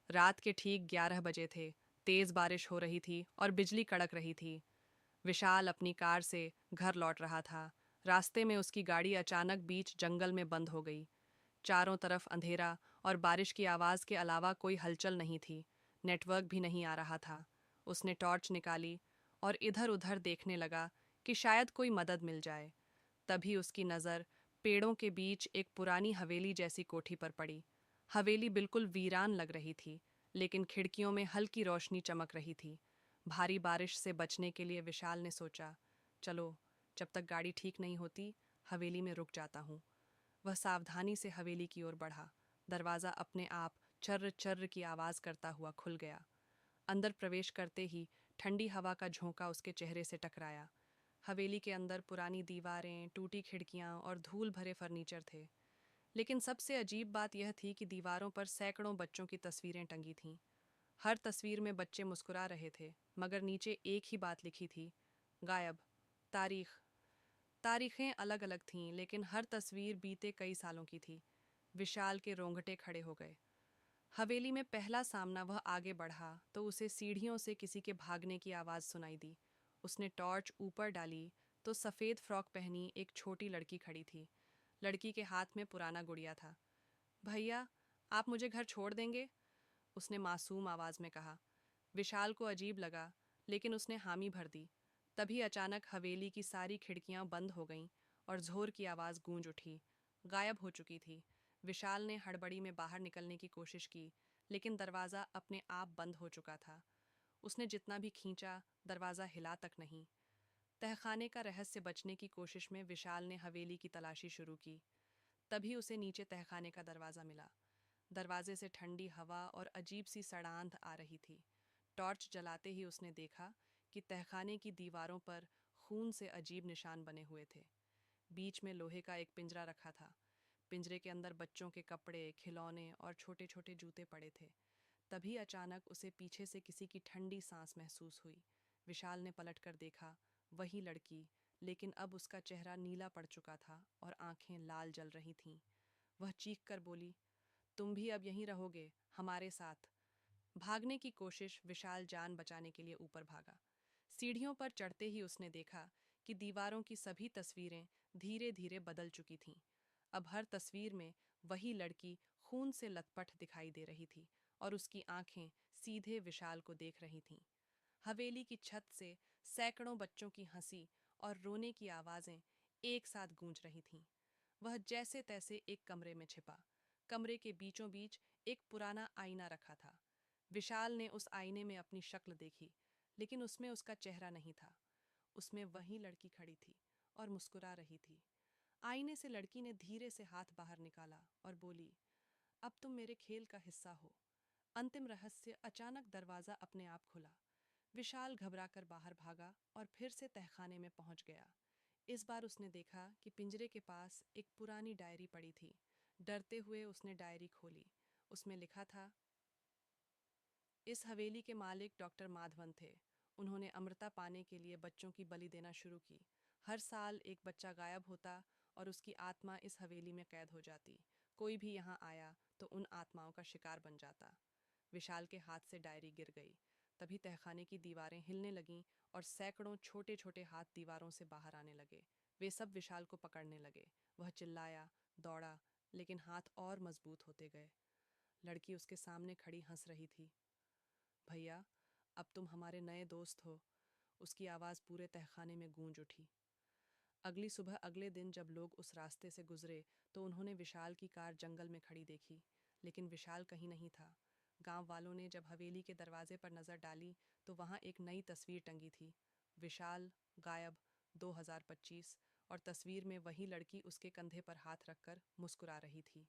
रात के ठीक 11 बजे थे। तेज बारिश हो रही थी और बिजली कड़क रही थी। विशाल अपनी कार से घर लौट रहा था। रास्ते में उसकी गाड़ी अचानक बीच जंगल में बंद हो गई। चारों तरफ अंधेरा और बारिश की आवाज़ के अलावा कोई हलचल नहीं थी। नेटवर्क भी नहीं आ रहा था। उसने टॉर्च निकाली और इधर उधर देखने लगा कि शायद कोई मदद मिल जाए। तभी उसकी नज़र पेड़ों के बीच एक पुरानी हवेली जैसी कोठी पर पड़ी। हवेली बिल्कुल वीरान लग रही थी, लेकिन खिड़कियों में हल्की रोशनी चमक रही थी। भारी बारिश से बचने के लिए विशाल ने सोचा, चलो, जब तक गाड़ी ठीक नहीं होती, हवेली में रुक जाता हूँ। वह सावधानी से हवेली की ओर बढ़ा। दरवाज़ा अपने आप चर्र चर्र की आवाज़ करता हुआ खुल गया। अंदर प्रवेश करते ही ठंडी हवा का झोंका उसके चेहरे से टकराया। हवेली के अंदर पुरानी दीवारें, टूटी खिड़कियां और धूल भरे फर्नीचर थे। लेकिन सबसे अजीब बात यह थी कि दीवारों पर सैकड़ों बच्चों की तस्वीरें टंगी थीं। हर तस्वीर में बच्चे मुस्कुरा रहे थे, मगर नीचे एक ही बात लिखी थी, गायब। तारीख। तारीखें अलग अलग थीं, लेकिन हर तस्वीर बीते कई सालों की थी। विशाल के रोंगटे खड़े हो गए। हवेली में पहला सामना वह आगे बढ़ा तो उसे सीढ़ियों से किसी के भागने की आवाज़ सुनाई दी। उसने टॉर्च ऊपर डाली तो सफ़ेद फ्रॉक पहनी एक छोटी लड़की खड़ी थी। लड़की के हाथ में पुराना गुड़िया था। भैया, आप मुझे घर छोड़ देंगे? उसने मासूम आवाज़ में कहा। विशाल को अजीब लगा, लेकिन उसने हामी भर दी। तभी अचानक हवेली की सारी खिड़कियां बंद हो गईं और ज़ोर की आवाज़ गूंज उठी। गायब हो चुकी थी। विशाल ने हड़बड़ी में बाहर निकलने की कोशिश की, लेकिन दरवाज़ा अपने आप बंद हो चुका था। उसने जितना भी खींचा, दरवाज़ा हिला तक नहीं। तहखाने का रहस्य बचने की कोशिश में विशाल ने हवेली की तलाशी शुरू की। तभी उसे नीचे तहखाने का दरवाज़ा मिला। दरवाजे से ठंडी हवा और अजीब सी सड़ांध आ रही थी। टॉर्च जलाते ही उसने देखा कि तहखाने की दीवारों पर खून से अजीब निशान बने हुए थे। बीच में लोहे का एक पिंजरा रखा था। पिंजरे के अंदर बच्चों के कपड़े, खिलौने और छोटे छोटे जूते पड़े थे। तभी अचानक उसे पीछे से किसी की ठंडी सांस महसूस हुई। विशाल ने पलटकर देखा, वही लड़की, लेकिन अब उसका चेहरा नीला पड़ चुका था और आंखें लाल जल रही थीं। वह चीख कर बोली, तुम भी अब यहीं रहोगे, हमारे साथ। भागने की कोशिश विशाल जान बचाने के लिए ऊपर भागा। सीढ़ियों पर चढ़ते ही उसने देखा कि दीवारों की सभी तस्वीरें धीरे धीरे बदल चुकी थीं। अब हर तस्वीर में वही लड़की खून से लथपथ दिखाई दे रही थी और उसकी आंखें सीधे विशाल को देख रही थीं। हवेली की छत से सैकड़ों बच्चों की हंसी और रोने की आवाज़ें एक साथ गूंज रही थीं। वह जैसे तैसे एक कमरे में छिपा। कमरे के बीचों बीच एक पुराना आईना रखा था। विशाल ने उस आईने में अपनी शक्ल देखी, लेकिन उसमें उसका चेहरा नहीं था। उसमें वही लड़की खड़ी थी और मुस्कुरा रही थी। आईने से लड़की ने धीरे से हाथ बाहर निकाला और बोली, अब तुम मेरे खेल का हिस्सा हो। अंतिम रहस्य। अचानक दरवाज़ा अपने आप खुला। विशाल घबराकर बाहर भागा और फिर से तहखाने में पहुंच गया। इस बार उसने देखा कि पिंजरे के पास एक पुरानी डायरी पड़ी थी। डरते हुए उसने डायरी खोली। उसमें लिखा था, इस हवेली के मालिक डॉक्टर माधवन थे। उन्होंने अमृता पाने के लिए बच्चों की बलि देना शुरू की। हर साल एक बच्चा गायब होता और उसकी आत्मा इस हवेली में कैद हो जाती। कोई भी यहाँ आया तो उन आत्माओं का शिकार बन जाता। विशाल के हाथ से डायरी गिर गई। तभी तहखाने की दीवारें हिलने लगीं और सैकड़ों छोटे छोटे हाथ दीवारों से बाहर आने लगे। वे सब विशाल को पकड़ने लगे। वह चिल्लाया, दौड़ा, लेकिन हाथ और मजबूत होते गए। लड़की उसके सामने खड़ी हंस रही थी। भैया, अब तुम हमारे नए दोस्त हो। उसकी आवाज़ पूरे तहखाने में गूंज उठी। अगली सुबह अगले दिन जब लोग उस रास्ते से गुजरे तो उन्होंने विशाल की कार जंगल में खड़ी देखी, लेकिन विशाल कहीं नहीं था। गांव वालों ने जब हवेली के दरवाजे पर नज़र डाली तो वहां एक नई तस्वीर टंगी थी, विशाल गायब 2025, और तस्वीर में वही लड़की उसके कंधे पर हाथ रखकर मुस्कुरा रही थी।